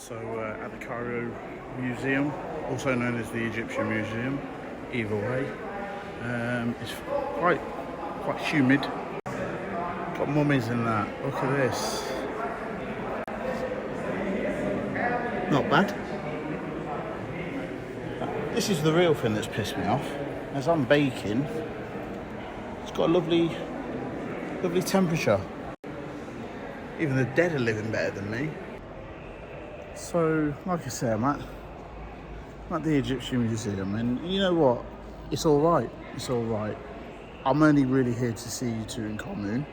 So at the Cairo Museum, also known as the Egyptian Museum, either way, it's quite humid. Got mummies in that. Look at this. Not bad. This is the real thing that's pissed me off. As I'm baking, it's got a lovely temperature. Even the dead are living better than me. So, like I say, I'm at the Egyptian Museum, and you know what? It's all right. It's all right. I'm only really here to see Tutankhamun.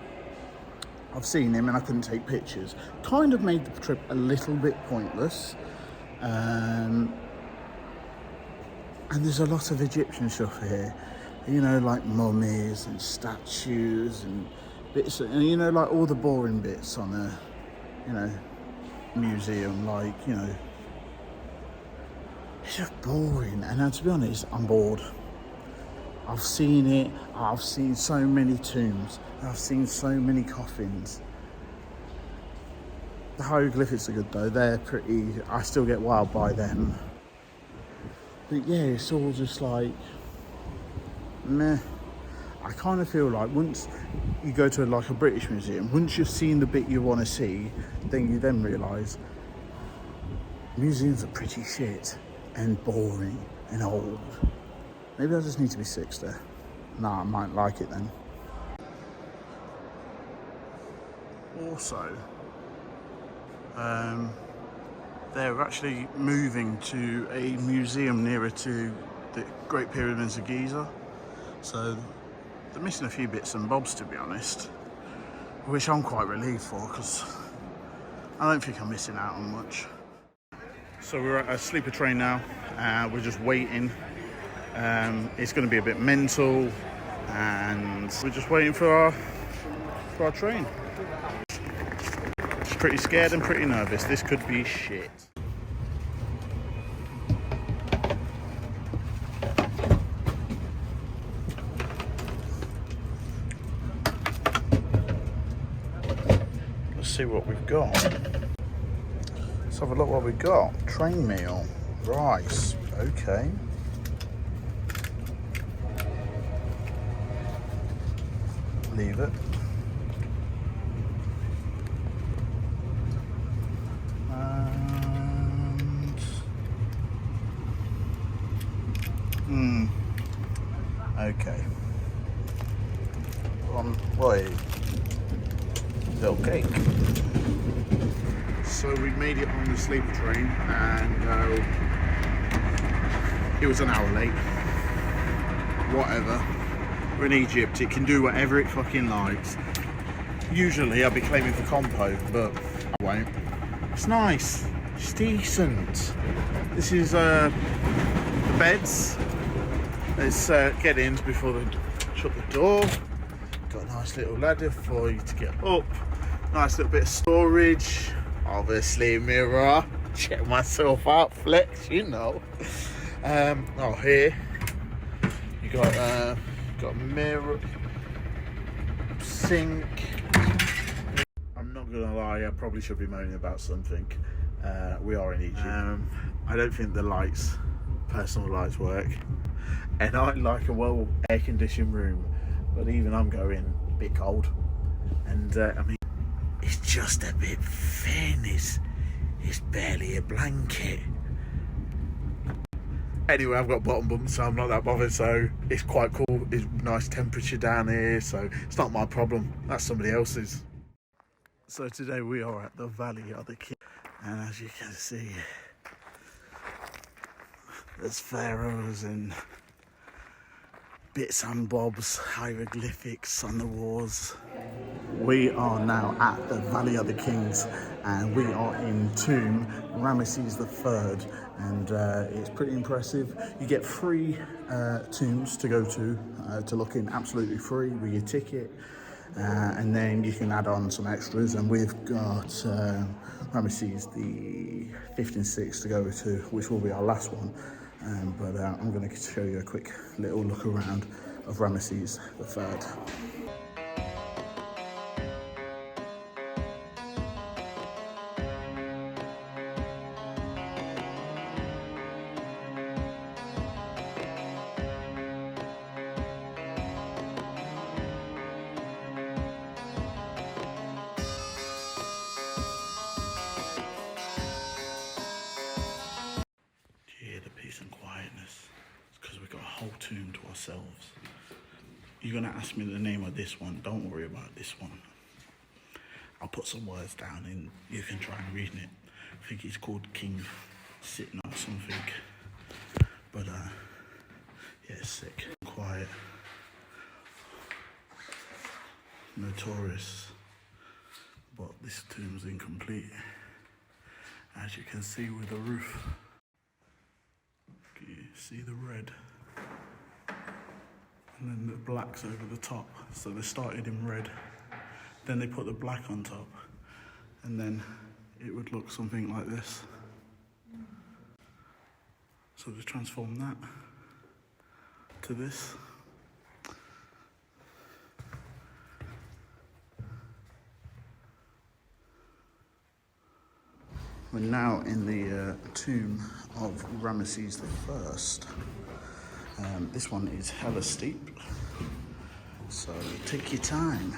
I've seen him and I couldn't take pictures. Kind of made the trip a little bit pointless. And there's a lot of Egyptian stuff here. You know, like mummies and statues and bits, and you know, like all the boring bits on a, you know, museum, like, you know, it's just boring. And now, to be honest, I'm bored. I've seen it. I've seen so many tombs. I've seen so many coffins. The hieroglyphics are good though. They're pretty. I still get wild by them. But yeah, it's all just like meh. I kind of feel like once you go to like a British museum, once you've seen the bit you want to see, then you realise museums are pretty shit and boring and old. Maybe I just need to be 60. Nah, I might like it then. Also, they're actually moving to a museum nearer to the Great Pyramids of Giza. So they're missing a few bits and bobs, to be honest, which I'm quite relieved for, because I don't think I'm missing out on much. So we're at a sleeper train now. We're just waiting. It's going to be a bit mental, and we're just waiting for our train. Pretty scared and pretty nervous. This could be shit. Let's see what we've got. Let's have a look what we've got. Train meal, rice, okay. Leave it. Okay. Wait. Little cake. So we made it on the sleeper train, and it was an hour late. Whatever. We're in Egypt. It can do whatever it fucking likes. Usually I'd be claiming for compo, but I won't. It's nice. It's decent. This is the beds. Let's get in before they shut the door. Got a nice little ladder for you to get up. Nice little bit of storage. Obviously mirror. Check myself out. Flex, you know. Here you got a mirror, sink. I'm not gonna lie. I probably should be moaning about something. We are in Egypt. I don't think the personal lights work. And I like a well air-conditioned room, but even I'm going a bit cold. And I mean, it's just a bit thin. It's barely a blanket. Anyway, I've got bottom bumps, so I'm not that bothered. So it's quite cool. It's nice temperature down here, so it's not my problem. That's somebody else's. So today we are at the Valley of the Kings, and as you can see, there's pharaohs and bits and bobs, hieroglyphics on the walls. We are now at the Valley of the Kings, and we are in tomb Ramesses III, and it's pretty impressive. You get 3 tombs to go to look in, absolutely free with your ticket, and then you can add on some extras, and we've got Ramesses the 5th and 6th to go to, which will be our last one. But I'm going to show you a quick little look around of Ramesses III. ourselves. You're gonna ask me the name of this one. Don't worry about this one. I'll put some words down and you can try and read it. I think it's called King Sitting or something. But yeah, it's sick. Quiet. Notorious. But this tomb's incomplete. As you can see with the roof. Can you see the red? And then the black's over the top. So they started in red. Then they put the black on top. And then it would look something like this. So they transformed that to this. We're now in the tomb of Ramesses I. This one is hella steep, so take your time.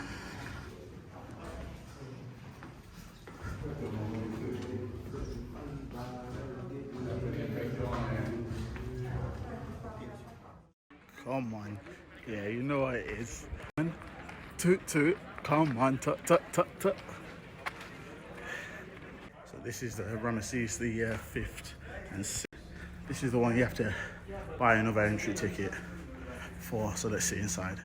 Come on, yeah, you know what it is. Toot toot, come on, tut tut tut tut. So this is the Ramesses the 5th, and this is the one you have to buy another entry ticket for. So let's see inside.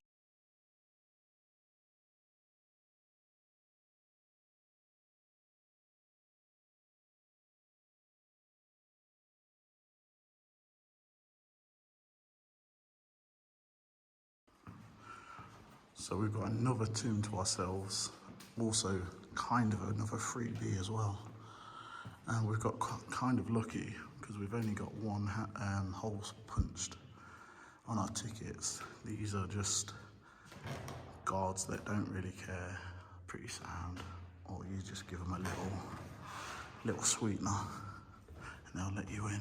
So we've got another tomb to ourselves, also kind of another freebie as well. And we've got kind of lucky because we've only got one hole punched on our tickets. These are just guards that don't really care, pretty sound, or you just give them a little sweetener and they'll let you in.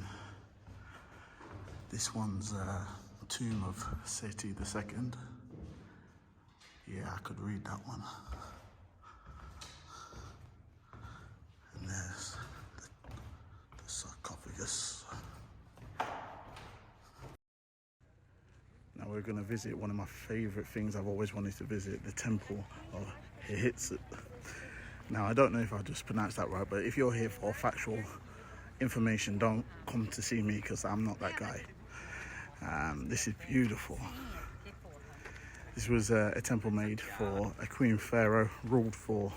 This one's tomb of Seti II. Yeah, I could read that one. And there's the sarcophagus. Now we're going to visit one of my favourite things I've always wanted to visit, the temple of Hatshepsut. Now I don't know if I just pronounced that right, but if you're here for factual information, don't come to see me because I'm not that guy. This is beautiful. This was a temple made for a queen pharaoh, ruled for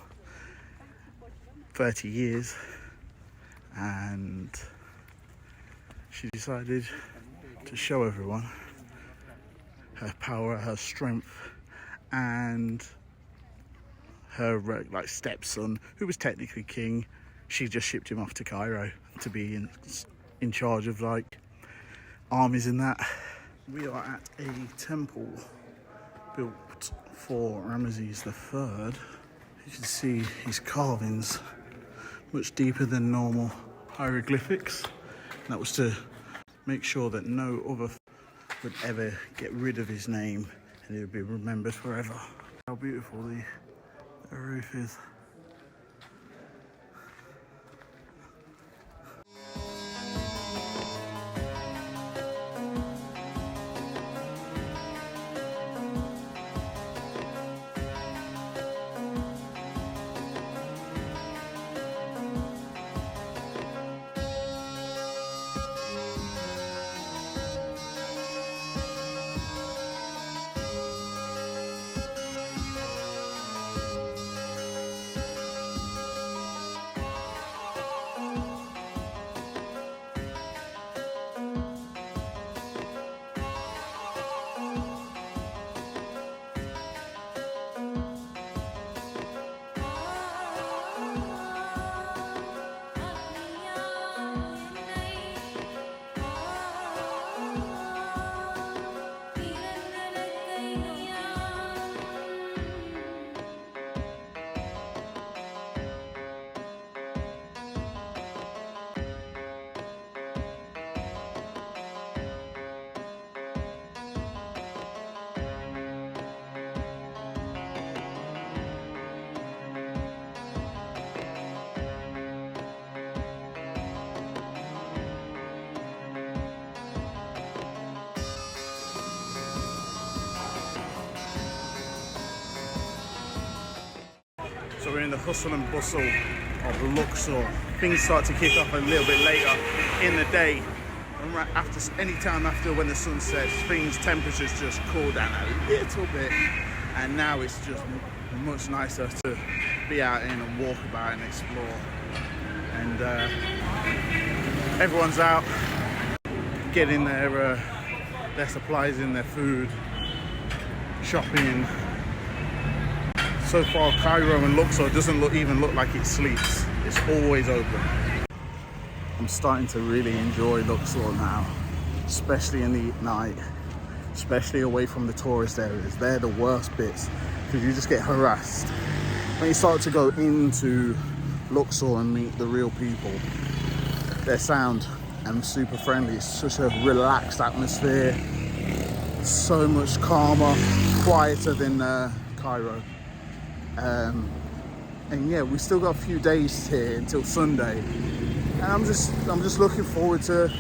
30 years, and she decided to show everyone her power, her strength, and her stepson, who was technically king. She just shipped him off to Cairo to be in charge of armies and that. We are at a temple built for Ramesses III. You can see his carvings much deeper than normal hieroglyphics. And that was to make sure that no other would ever get rid of his name and he would be remembered forever. How beautiful the roof is. we're in the hustle and bustle of Luxor. Things start to kick off a little bit later in the day. And right after, any time after when the sun sets, temperatures just cool down a little bit. And now it's just much nicer to be out in and walk about and explore. And everyone's out getting their supplies in, their food, shopping. So far, Cairo and Luxor doesn't even look like it sleeps. It's always open. I'm starting to really enjoy Luxor now, especially in the night, especially away from the tourist areas. They're the worst bits because you just get harassed. When you start to go into Luxor and meet the real people, their sound and super friendly. It's such a relaxed atmosphere, so much calmer, quieter than Cairo. And yeah, we still got a few days here until Sunday, and I'm just looking forward to,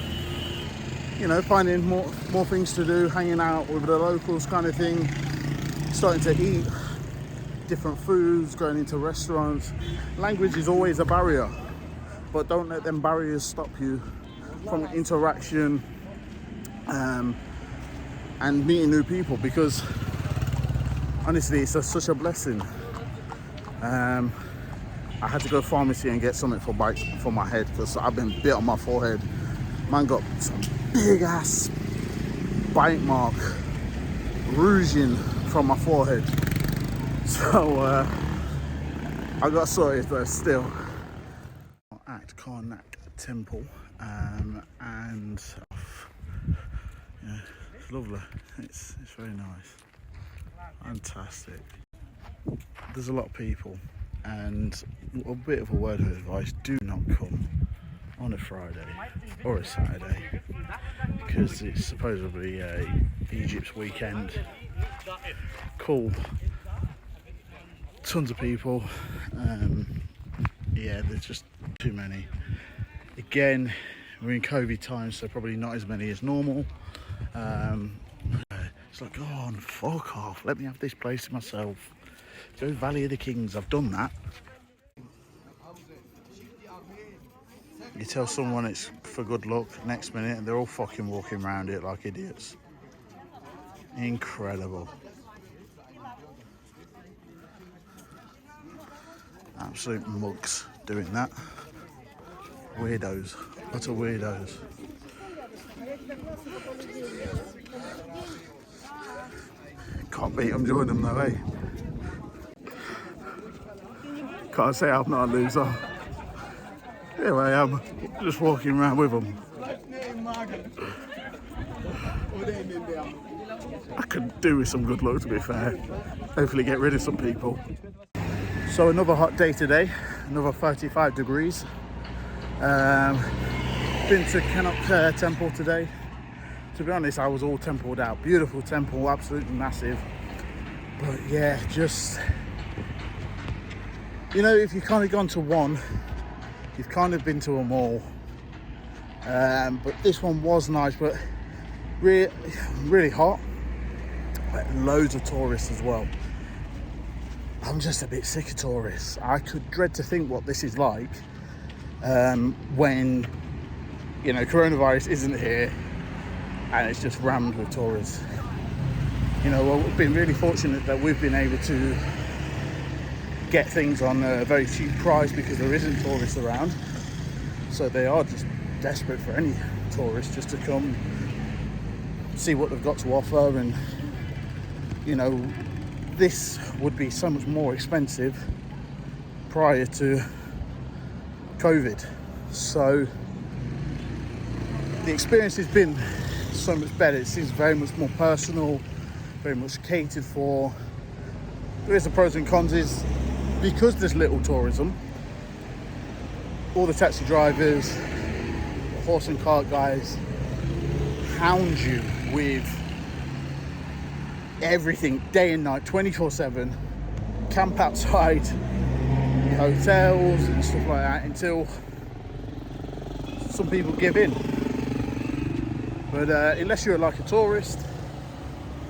you know, finding more things to do, hanging out with the locals kind of thing, starting to eat different foods, going into restaurants. Language is always a barrier, but don't let them barriers stop you from interaction and meeting new people, because honestly it's such a blessing. I had to go to pharmacy and get something for my head because I've been bit on my forehead. Man got some big ass bite mark rouging from my forehead, so I got sorted, but still. At Karnak Temple, and yeah, it's lovely. It's very nice, fantastic. There's a lot of people, and a bit of a word of advice: do not come on a Friday or a Saturday, because it's supposedly Egypt's weekend. Cool, tons of people. Yeah, there's just too many. Again, we're in COVID times, so probably not as many as normal. It's like, oh, fuck off, let me have this place to myself. Go Valley of the Kings, I've done that. You tell someone it's for good luck, next minute and they're all fucking walking around it like idiots. Incredible. Absolute mugs doing that. Weirdos, utter weirdos. Can't beat them, join them though, eh? Can't say I'm not a loser. Here I am, just walking around with them. I could do with some good luck, to be fair. Hopefully get rid of some people. So another hot day today, another 35 degrees. Been to Karnak Temple today. To be honest, I was all templed out. Beautiful temple, absolutely massive. But yeah, just, you know, if you've kind of gone to one, you've kind of been to them all. But this one was nice, but really hot. But loads of tourists as well. I'm just a bit sick of tourists. I could dread to think what this is like when, you know, coronavirus isn't here and it's just rammed with tourists. You know, well, we've been really fortunate that we've been able to get things on a very cheap price because there isn't tourists around. So they are just desperate for any tourist just to come see what they've got to offer. And, you know, this would be so much more expensive prior to COVID. So the experience has been so much better. It seems very much more personal, very much catered for. There is the pros and cons is because there's little tourism, all the taxi drivers, the horse and cart guys hound you with everything day and night, 24/7, camp outside the hotels and stuff like that until some people give in. But unless you're like a tourist,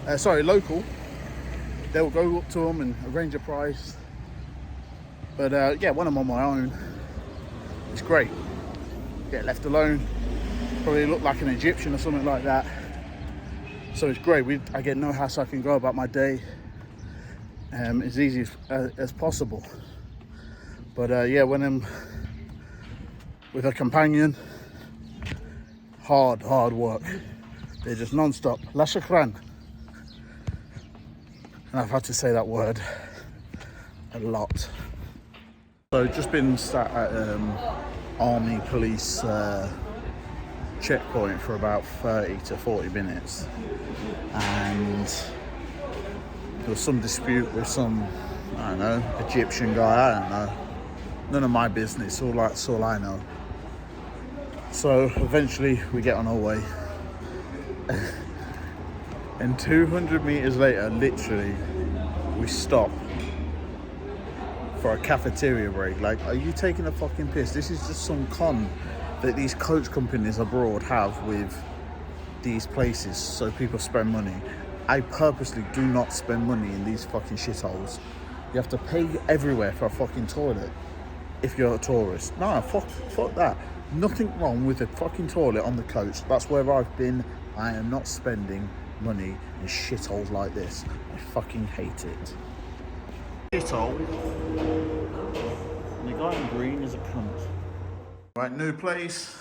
local, they'll go up to them and arrange a price. But yeah, when I'm on my own, it's great. Get left alone, probably look like an Egyptian or something like that. So it's great. I get no hassle. I can go about my day as easy as possible. But yeah, when I'm with a companion, hard work. They're just non-stop. La shukran. And I've had to say that word a lot. So just been sat at army police checkpoint for about 30 to 40 minutes, and there was some dispute with some, I don't know, Egyptian guy. I don't know, none of my business. That's all I know. So eventually we get on our way, and 200 meters later, literally, we stop for a cafeteria break. Like, are you taking a fucking piss? This is just some con that these coach companies abroad have with these places so people spend money. I purposely do not spend money in these fucking shitholes. You have to pay everywhere for a fucking toilet if you're a tourist. No, fuck that. Nothing wrong with a fucking toilet on the coach. That's where I've been. I am not spending money in shitholes like this. I fucking hate it. Shithole. And the guy in green is a cunt. Right, new place.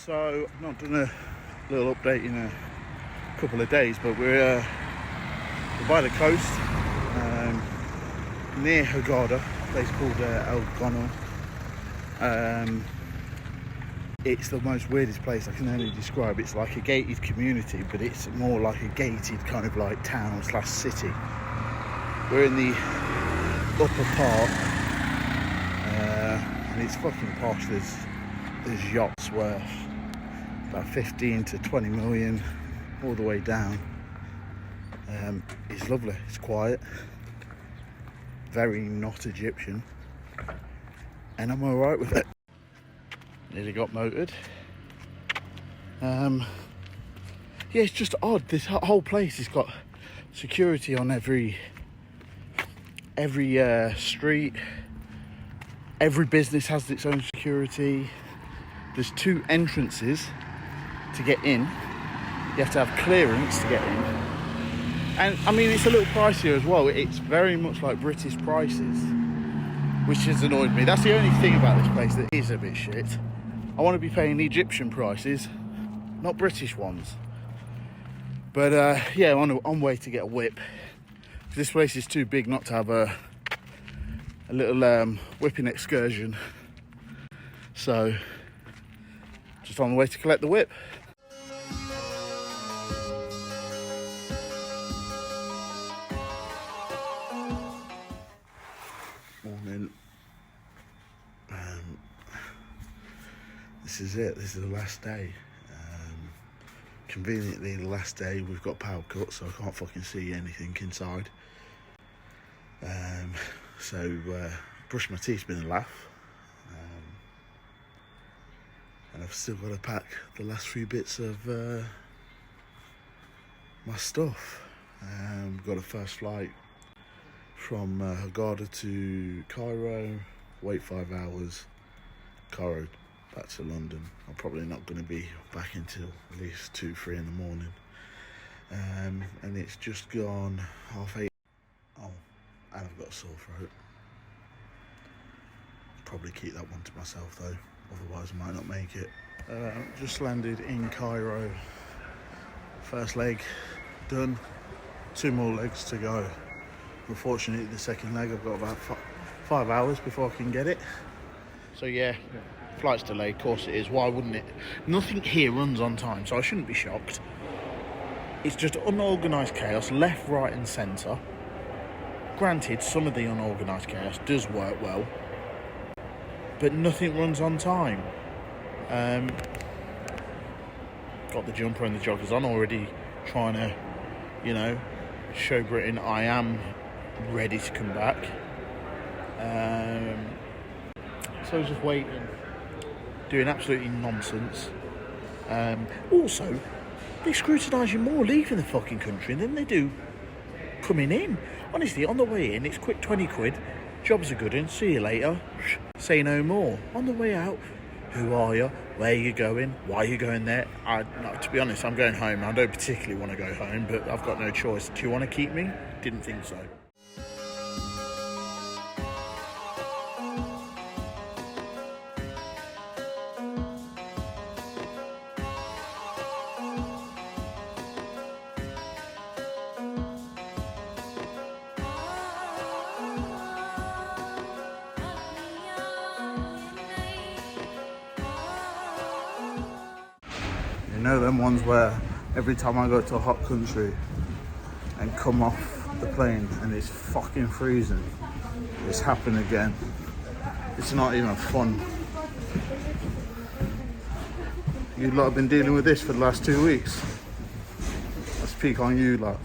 So I've not done a little update in a couple of days, but we're by the coast, near Hurghada, a place called El Gono. It's the most weirdest place I can only describe. It's like a gated community, but it's more like a gated kind of like town / city. We're in the upper part, and it's fucking posh. There's yachts worth about 15 to 20 million all the way down. It's lovely, it's quiet, very not Egyptian, and I'm alright with it. Nearly got motored. Yeah, it's just odd. This whole place has got security on every street. Every business has its own security. There's 2 entrances to get in. You have to have clearance to get in. And I mean, it's a little pricier as well. It's very much like British prices, which has annoyed me. That's the only thing about this place that is a bit shit. I want to be paying Egyptian prices, not British ones. But yeah, I'm on way to get a whip. This place is too big not to have a little whipping excursion. So, just on the way to collect the whip. Morning. This is it. This is the last day. Conveniently, the last day we've got power cut, so I can't fucking see anything inside. So brush my teeth's been a laugh. And I've still got to pack the last few bits of my stuff. Got a first flight from Hurghada to Cairo, wait 5 hours, Cairo back to London. I'm probably not going to be back until at least 2-3 in the morning. And it's just gone 8:30. Oh, and I've got a sore throat. Probably keep that one to myself though. otherwise I might not make it. Just landed in Cairo. First leg done, 2 more legs to go. Unfortunately, the second leg I've got about 5 hours before I can get it. So yeah, flight's delayed, of course it is. Why wouldn't it? Nothing here runs on time, so I shouldn't be shocked. It's just unorganised chaos, left, right and centre. Granted, some of the unorganised chaos does work well, but nothing runs on time. Got the jumper and the joggers on already, trying to, you know, show Britain I am ready to come back. So I was just waiting, doing absolutely nonsense. Also, they scrutinise you more leaving the fucking country than they do coming in. Honestly, on the way in, it's quick 20 quid, jobs are good in, see you later, say no more. On the way out, who are you, where are you going, why are you going there? To be honest, I'm going home. I don't particularly want to go home, but I've got no choice. Do you want to keep me? Didn't think so. You know them ones where every time I go to a hot country and come off the plane and it's fucking freezing, it's happened again. It's not even fun. You lot have been dealing with this for the last 2 weeks. I speak on you lot.